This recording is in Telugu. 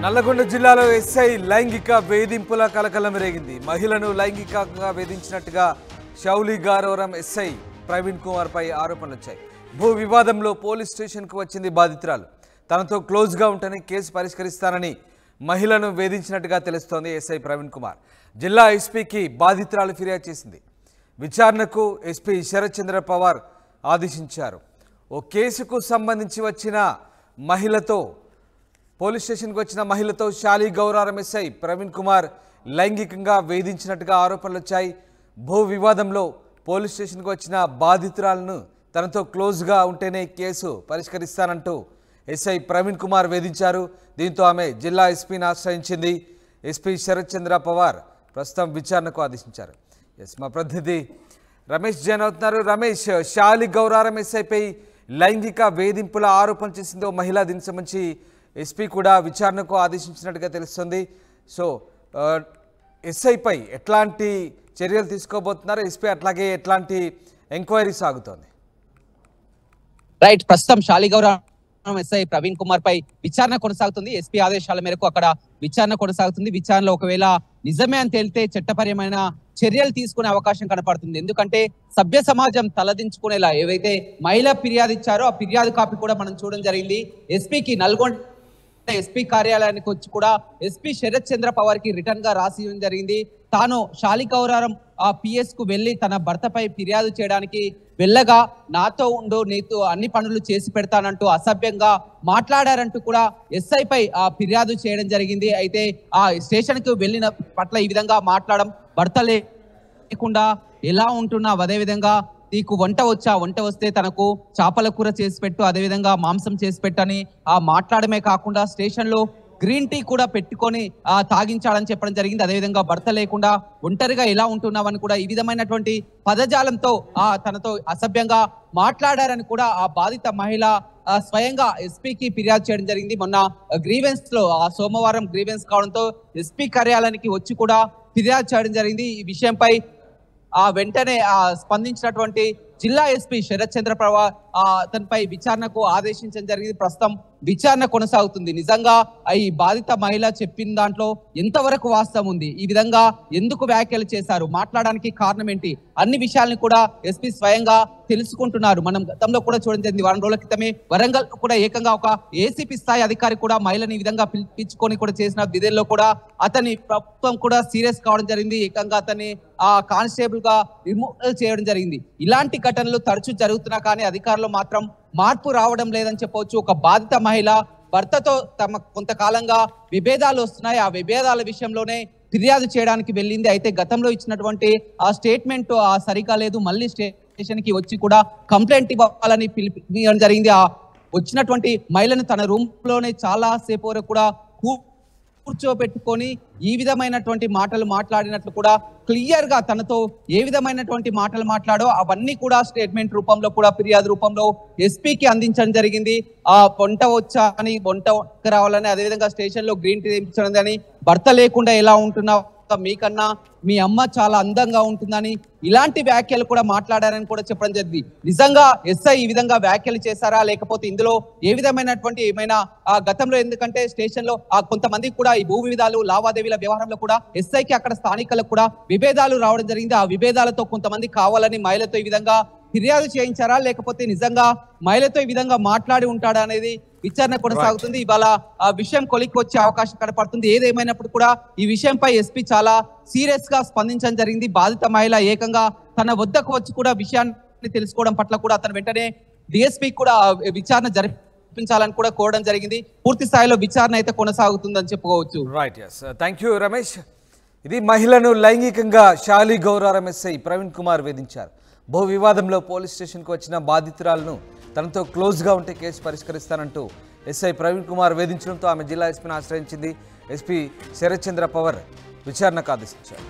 నల్లగొండ జిల్లాలో ఎస్ఐ లైంగిక వేధింపుల కలకలం రేగింది. మహిళను లైంగికంగా వేధించినట్టుగా షౌలి గారవరం ఎస్ఐ ప్రవీణ్ కుమార్ పై ఆరోపణలు వచ్చాయి. భూ వివాదంలో పోలీస్ స్టేషన్కు వచ్చింది బాధితురాలు. తనతో క్లోజ్గా ఉంటేనే కేసు పరిష్కరిస్తానని మహిళను వేధించినట్టుగా తెలుస్తోంది ఎస్ఐ ప్రవీణ్ కుమార్. జిల్లా ఎస్పీకి బాధితురాలు ఫిర్యాదు చేసింది. విచారణకు ఎస్పీ శరత్ చంద్ర పవార్ ఆదేశించారు. ఓ కేసుకు సంబంధించి వచ్చిన మహిళతో పోలీస్ స్టేషన్కి వచ్చిన మహిళతో షాలి గౌరారం ఎస్ఐ ప్రవీణ్ కుమార్ లైంగికంగా వేధించినట్టుగా ఆరోపణలు వచ్చాయి. భూ వివాదంలో పోలీస్ స్టేషన్కి వచ్చిన బాధితురాలను తనతో క్లోజ్గా ఉంటేనే కేసు పరిష్కరిస్తానంటూ ఎస్ఐ ప్రవీణ్ కుమార్ వేధించారు. దీంతో ఆమె జిల్లా ఎస్పీని ఆశ్రయించింది. ఎస్పీ శరత్ చంద్ర పవార్ ప్రస్తుతం విచారణకు ఆదేశించారు. మా ప్రతినిధి రమేష్ జైన్ అవుతున్నారు. రమేష్, షాలి గౌరారం ఎస్ఐపై లైంగిక వేధింపుల ఆరోపణ చేసిందో మహిళ, దీనికి సంబంధించి ఎస్పీ కూడా విచారణకు ఆదేశించినట్టుగా తెలుస్తుంది. సో ఎస్ఐపై ఎట్లాంటి చర్యలు తీసుకోబోతున్నారు ఎస్పీ, అట్లాగే ఎట్లాంటి ఎంక్వైరీ సాగుతోంది? రైట్, ప్రస్తుతం షాలి గౌరారం ఎస్ఐ ప్రవీణ్ కుమార్ పై విచారణ కొనసాగుతుంది. ఎస్పీ ఆదేశాల మేరకు అక్కడ విచారణ కొనసాగుతుంది. విచారణలో ఒకవేళ నిజమే అని తేలితే చట్టపరమైన చర్యలు తీసుకునే అవకాశం కనపడుతుంది. ఎందుకంటే సభ్య సమాజం తలదించుకునేలా ఏవైతే మహిళా ఫిర్యాదు ఇచ్చారో ఆ ఫిర్యాదు కాపీ కూడా మనం చూడడం జరిగింది. ఎస్పీకి నల్గొండ ఎస్పీ కార్యాలయానికి వచ్చి కూడా ఎస్పీ శరత్ చంద్ర పవార్ కి రిటర్న్ గా రాసి ఇవ్వడం జరిగింది. తాను షాలి గౌరారం ఆ పిఎస్ కు వెళ్లి తన భర్తపై ఫిర్యాదు చేయడానికి వెళ్ళగా నాతో ఉండు, నీతో అన్ని పనులు చేసి పెడతానంటూ అసభ్యంగా మాట్లాడారంటూ కూడా ఎస్ఐ పై ఫిర్యాదు చేయడం జరిగింది. అయితే ఆ స్టేషన్ కు వెళ్ళిన పట్ల ఈ విధంగా మాట్లాడడం, భర్త లేకుండా ఎలా ఉంటున్నావు, అదేవిధంగా నీకు వంట వచ్చా, వంట వస్తే తనకు చేపల కూర చేసి పెట్టు, అదేవిధంగా మాంసం చేసి పెట్టని మాట్లాడమే కాకుండా స్టేషన్ లో గ్రీన్ టీ కూడా పెట్టుకొని తాగించాడని చెప్పడం జరిగింది. అదేవిధంగా భర్త లేకుండా ఒంటరిగా ఎలా ఉంటున్నావని కూడా ఈ విధమైనటువంటి పదజాలంతో తనతో అసభ్యంగా మాట్లాడారని కూడా ఆ బాధిత మహిళ స్వయంగా ఎస్పీకి ఫిర్యాదు చేయడం జరిగింది. మొన్న గ్రీవెన్స్ లో సోమవారం గ్రీవెన్స్ కావడంతో ఎస్పీ కార్యాలయానికి వచ్చి కూడా ఫిర్యాదు చేయడం జరిగింది. ఈ విషయంపై వెంటనే స్పందించినటువంటి జిల్లా ఎస్పీ శరత్ చంద్ర పవార్ అతనిపై విచారణకు ఆదేశించడం జరిగింది. ప్రస్తుతం విచారణ కొనసాగుతుంది. నిజంగా ఈ బాధిత మహిళ చెప్పిన దాంట్లో ఎంతవరకు వాస్తవం ఉంది, ఈ విధంగా ఎందుకు వ్యాఖ్యలు చేశారు, మాట్లాడడానికి కారణం ఏంటి, అన్ని విషయాలను కూడా ఎస్పీ స్వయంగా తెలుసుకుంటున్నారు. మనం గతంలో కూడా చూడడం జరిగింది. వారం రోజుల క్రితమే వరంగల్ కూడా ఏకంగా ఒక ఏసీపీ స్థాయి అధికారి కూడా మహిళని ఈ విధంగా పిలిపించుకొని కూడా చేసిన విధుల్లో కూడా అతని ప్రభుత్వం కూడా సీరియస్ కావడం జరిగింది. ఏకంగా అతన్ని కానిస్టేబుల్ గా రిమూవ్ చేయడం జరిగింది. ఇలాంటి ఘటనలు తరచూ జరుగుతున్నా కానీ అధికారులు మాత్రం మార్పు రావడం లేదని చెప్పవచ్చు. ఒక బాధిత మహిళ భర్తతో తమ కొంతకాలంగా విభేదాలు వస్తున్నాయి, ఆ విభేదాల విషయంలోనే ఫిర్యాదు చేయడానికి వెళ్ళింది. అయితే గతంలో ఇచ్చినటువంటి ఆ స్టేట్మెంట్ సరిగా లేదు, మళ్ళీ స్టేషన్ కి వచ్చి కూడా కంప్లైంట్ ఇవ్వాలని పిలిపించడం జరిగింది. వచ్చినటువంటి మహిళను తన రూమ్ లోనే చాలా సేపు వరకు కూడా కూర్చోబెట్టుకొని ఈ విధమైనటువంటి మాటలు మాట్లాడినట్లు కూడా క్లియర్ గా తనతో ఏ విధమైనటువంటి మాటలు మాట్లాడో అవన్నీ కూడా స్టేట్మెంట్ రూపంలో కూడా ఫిర్యాదు రూపంలో ఎస్పీకి అందించడం జరిగింది. వంట వచ్చా అని, వంట రావాలని, అదేవిధంగా స్టేషన్ లో గ్రీన్ టీ తెప్పించడం అని, భర్త లేకుండా ఎలా ఉంటున్నావు, మీకన్నా మీ అమ్మ చాలా అందంగా ఉంటుందని ఇలాంటి వ్యాఖ్యలు కూడా మాట్లాడారని కూడా చెప్పడం జరిగింది. నిజంగా ఎస్ఐ ఈ విధంగా వ్యాఖ్యలు చేశారా, లేకపోతే ఇందులో ఏ విధమైనటువంటి ఏమైనా గతంలో, ఎందుకంటే స్టేషన్ లో కొంతమందికి కూడా ఈ భూ వివాదాలు లావాదేవీల వ్యవహారంలో కూడా ఎస్ఐకి అక్కడ స్థానికులకు కూడా విభేదాలు రావడం జరిగింది. ఆ విభేదాలతో కొంతమంది కావాలని మహిళతో ఈ విధంగా ఫిర్యాదు చేయించారా, లేకపోతే నిజంగా మహిళతో ఈ విధంగా మాట్లాడి ఉంటాడా అనేది విచారణ కొనసాగుతుంది. ఇవాళ ఆ విషయం కొలిక్కి వచ్చే అవకాశం కనపడుతుంది. ఏదేమైనప్పుడు కూడా ఈ విషయంపై ఎస్పీ చాలా సీరియస్ గా స్పందించడం జరిగింది. బాధిత మహిళ ఏకంగా తన వద్దకు వచ్చి కూడా విషయాన్ని తెలుసుకోవడం పట్ల కూడా అతను వెంటనే డిఎస్పీ కూడా విచారణ జరిపించాలని కూడా కోరడం జరిగింది. పూర్తి స్థాయిలో విచారణ అయితే కొనసాగుతుందని చెప్పుకోవచ్చు. Right, thank you Ramesh. ఇది మహిళను లైంగికంగా షాలి గౌరారం ఎస్ఐ ప్రవీణ్ కుమార్ వేధించారు. భూ వివాదంలో పోలీస్ స్టేషన్కు వచ్చిన బాధితురాలను తనతో క్లోజ్గా ఉంటే కేసు పరిష్కరిస్తానంటూ ఎస్ఐ ప్రవీణ్ కుమార్ వేధించడంతో ఆమె జిల్లా ఎస్పీని ఆశ్రయించింది. ఎస్పీ శరత్ చంద్ర పవార్ విచారణకు ఆదేశించారు.